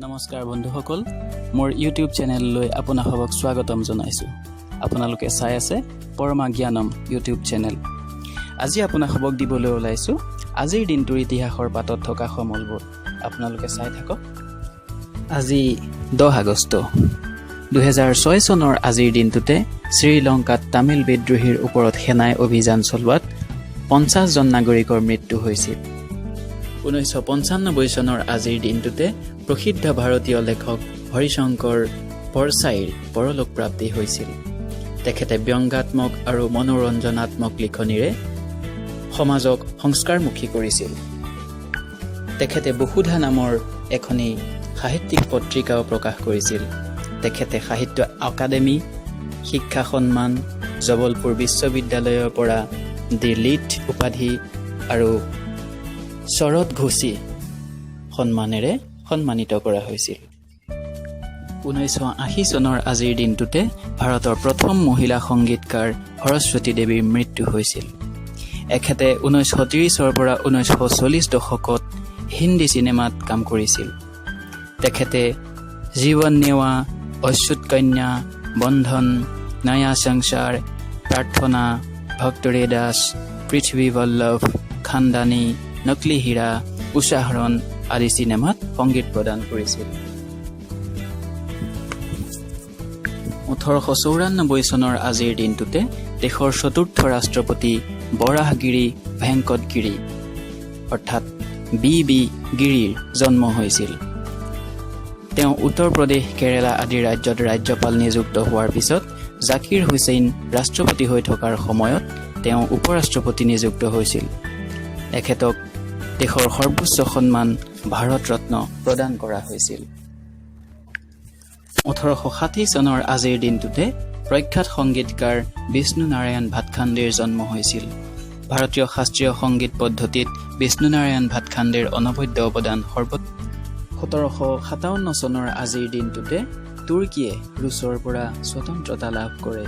নমস্কাৰ বন্ধুসকল, মোৰ ইউটিউব চেনেললৈ আপোনালোকক স্বাগতম জনাইছোঁ। আপোনালোকে চাই আছে পৰমা জ্ঞানম ইউটিউব চেনেল। আজি আপোনালোকক দিবলৈ ওলাইছোঁ আজিৰ দিনটোৰ ইতিহাসৰ পাতত থকা সমলবোৰ। আপোনালোকে চাই থাকক। আজি 10 আগষ্ট 2006 চনৰ আজিৰ দিনটোতে শ্ৰীলংকাত তামিল বিদ্ৰোহীৰ ওপৰত সেনাই অভিযান চলোৱাত 50 জন নাগৰিকৰ মৃত্যু হৈছিল। 1995 চনৰ আজিৰ দিনটোতে প্ৰসিদ্ধ ভাৰতীয় লেখক হৰিশংকৰ পৰছাইৰ পৰলোক প্ৰাপ্তি হৈছিল। তেখেতে ব্যংগাত্মক আৰু মনোৰঞ্জনাত্মক লিখনিৰে সমাজক সংস্কাৰমুখী কৰিছিল। তেখেতে বসুধা নামৰ এখনি সাহিত্যিক পত্ৰিকাও প্ৰকাশ কৰিছিল। তেখেতে সাহিত্য একাডেমী, শিক্ষা সন্মান, জবলপুৰ বিশ্ববিদ্যালয়ৰ পৰা দি লিট উপাধি আৰু শৰৎ ঘোষী সন্মানেৰে সন্মানিত কৰা হৈছিল। 1980 চনৰ আজিৰ দিনটোতে ভাৰতৰ প্ৰথম মহিলা সংগীতকাৰ সৰস্বতী দেৱীৰ মৃত্যু হৈছিল। এখেতে 1930ৰ পৰা 1940 দশকত হিন্দী চিনেমাত কাম কৰিছিল। তেখেতে জীৱন নেৱা, অচ্যুত কন্যা, বন্ধন, নয়া সংসাৰ, প্ৰাৰ্থনা, ভক্তৰে দাস, পৃথ্বী বল্লভ, খানদানী, নকলি হীৰা, উষাহৰণ আদি চিনেমাত সংগীত প্ৰদান কৰিছিল। 1894 চনৰ আজিৰ দিনটোতে দেশৰ চতুৰ্থ ৰাষ্ট্ৰপতি বৰাহগিৰি ভেংকটগিৰি অৰ্থাৎ বি গিৰিৰ জন্ম হৈছিল। তেওঁ উত্তৰ প্ৰদেশ, কেৰালা আদি ৰাজ্যত ৰাজ্যপাল নিযুক্ত হোৱাৰ পিছত জাকিৰ হুছেইন ৰাষ্ট্ৰপতি হৈ থকাৰ সময়ত তেওঁ উপৰাষ্ট্ৰপতি নিযুক্ত হৈছিল। এখেতক দেশৰ সৰ্বোচ্চ সন্মান ভাৰত ৰত্ন প্ৰদান কৰা হৈছিল। 1860 চনৰ আজিৰ দিনটোতে প্ৰখ্যাত সংগীতকাৰ বিষ্ণু নাৰায়ণ ভাটখাণ্ডেৰ জন্ম হৈছিল। ভাৰতীয় শাস্ত্ৰীয় সংগীত পদ্ধতিত বিষ্ণু নাৰায়ণ ভাটখাণ্ডেৰ অনবদ্য অৱদান 1757 চনৰ আজিৰ দিনটোতে তুৰ্কীয়ে ৰুছৰ পৰা স্বতন্ত্ৰতা লাভ কৰে।